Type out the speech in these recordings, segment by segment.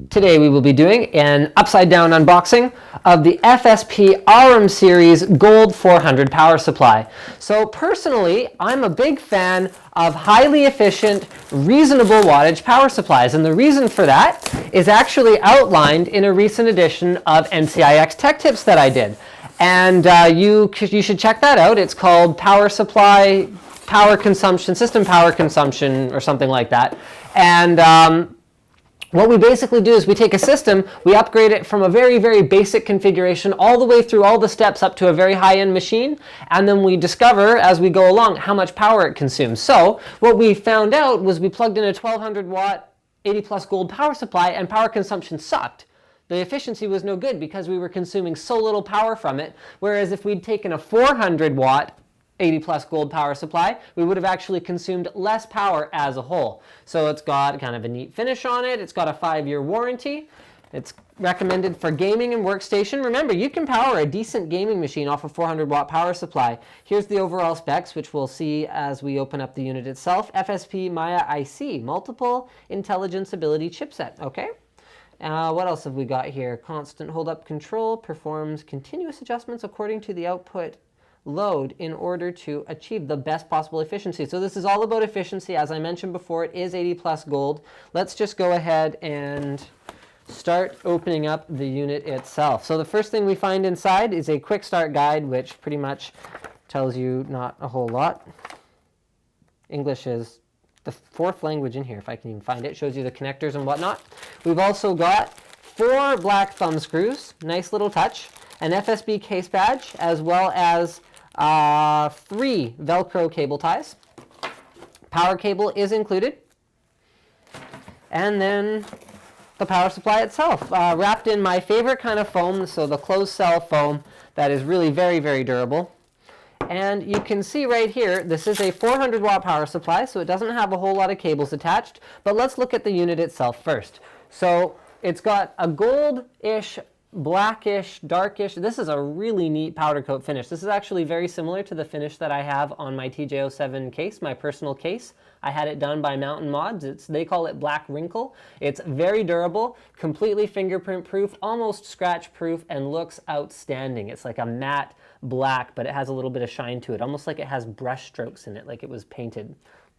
Today we will be doing an upside-down unboxing of the FSP Aurum series Gold 400 power supply. So personally, I'm a big fan of highly efficient, reasonable wattage power supplies, and the reason for that is actually outlined in a recent edition of NCIX Tech Tips that I did. And you should check that out. It's called Power Supply, Power Consumption, System Power Consumption, or something like that. And what we basically do is we take a system, we upgrade it from a very, very basic configuration all the way through all the steps up to a very high-end machine, and then we discover as we go along how much power it consumes. So what we found out was we plugged in a 1200 watt 80 plus gold power supply and power consumption sucked. The efficiency was no good because we were consuming so little power from it, whereas if we'd taken a 400 watt 80 plus gold power supply, we would have actually consumed less power as a whole. So it's got kind of a neat finish on it. It's got a 5-year warranty. It's recommended for gaming and workstation. Remember, you can power a decent gaming machine off a 400 watt power supply. Here's the overall specs, which we'll see as we open up the unit itself. FSP Maya IC, multiple intelligence ability chipset, okay? What else have we got here? Constant hold-up control, performs continuous adjustments according to the output load in order to achieve the best possible efficiency. So this is all about efficiency. As I mentioned before, it is 80 plus gold. Let's just go ahead and start opening up the unit itself. So the first thing we find inside is a quick start guide, which pretty much tells you not a whole lot. English is the 4th language in here, if I can even find it. It shows you the connectors and whatnot. We've also got 4 black thumb screws, nice little touch, an FSB case badge, as well as 3 Velcro cable ties. Power cable is included. And then the power supply itself, wrapped in my favorite kind of foam, so the closed cell foam that is really very, very durable. And you can see right here, this is a 400 watt power supply, so it doesn't have a whole lot of cables attached. But let's look at the unit itself first. So it's got a goldish, blackish, darkish. This is a really neat powder coat finish. This is actually very similar to the finish that I have on my TJ07 case, my personal case. I had it done by Mountain Mods. They call it Black Wrinkle. It's very durable, completely fingerprint proof, almost scratch proof, and looks outstanding. It's like a matte black, but it has a little bit of shine to it, almost like it has brush strokes in it, like it was painted.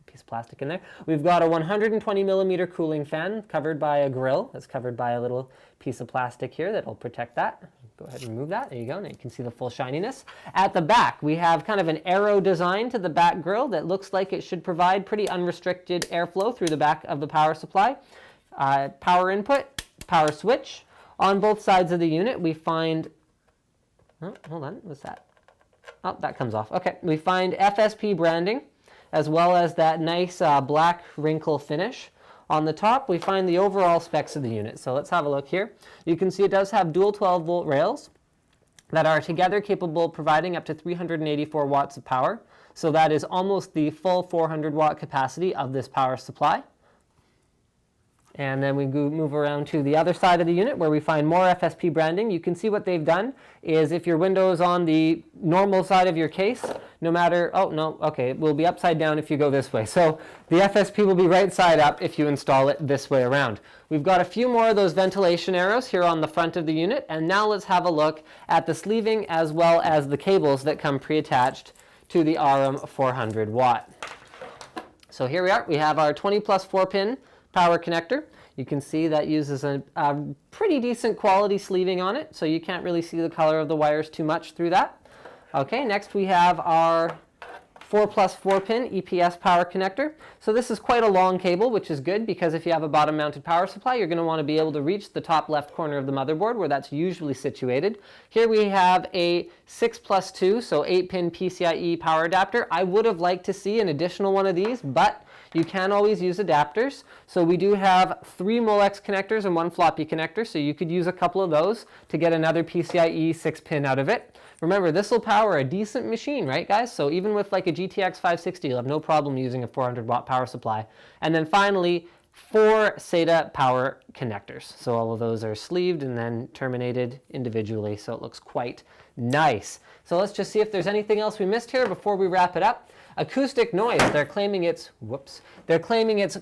Piece of plastic in there. We've got a 120 millimeter cooling fan covered by a grill. That's covered by a little piece of plastic here that'll protect that. Go ahead and remove that. There you go. Now you can see the full shininess. At the back, we have kind of an arrow design to the back grill that looks like it should provide pretty unrestricted airflow through the back of the power supply. Power input, power switch. On both sides of the unit, we find, oh, hold on, what's that? Oh, that comes off. Okay, we find FSP branding, as well as that nice black wrinkle finish. On the top, we find the overall specs of the unit. So let's have a look here. You can see it does have dual 12-volt rails that are together capable of providing up to 384 watts of power. So that is almost the full 400 watt capacity of this power supply. And then we move around to the other side of the unit where we find more FSP branding. You can see what they've done is if your window is on the normal side of your case, no matter, oh no, okay, it will be upside down if you go this way. So the FSP will be right side up if you install it this way around. We've got a few more of those ventilation arrows here on the front of the unit. And now let's have a look at the sleeving as well as the cables that come pre-attached to the Aurum 400 watt. So here we are. We have our 20 plus 4-pin power connector. You can see that uses a pretty decent quality sleeving on it, so you can't really see the color of the wires too much through that. Okay, next we have our 4 plus 4-pin EPS power connector. So this is quite a long cable, which is good because if you have a bottom mounted power supply, you're going to want to be able to reach the top left corner of the motherboard where that's usually situated. Here we have a 6 plus 2, so 8-pin PCIe power adapter. I would have liked to see an additional one of these, but you can always use adapters. So we do have 3 Molex connectors and 1 floppy connector, so you could use a couple of those to get another PCIe 6-pin out of it. Remember, this will power a decent machine, right guys? So even with like a GTX 560, you'll have no problem using a 400 watt power supply. And then finally, 4 SATA power connectors. So all of those are sleeved and then terminated individually, so it looks quite Nice. So let's just see if there's anything else we missed here before we wrap it up. Acoustic noise, they're claiming it's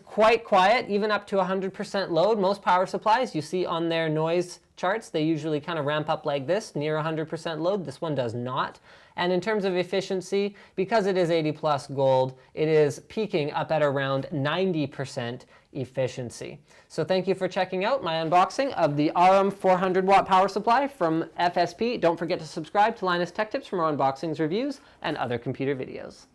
quite quiet, even up to 100% load. Most power supplies you see on their noise charts, they usually kind of ramp up like this, near 100% load. This one does not. And in terms of efficiency, because it is 80 plus gold, it is peaking up at around 90% efficiency. So thank you for checking out my unboxing of the Aurum 400 watt power supply from FSP. Don't forget to subscribe to Linus Tech Tips for more unboxings, reviews, and other computer videos.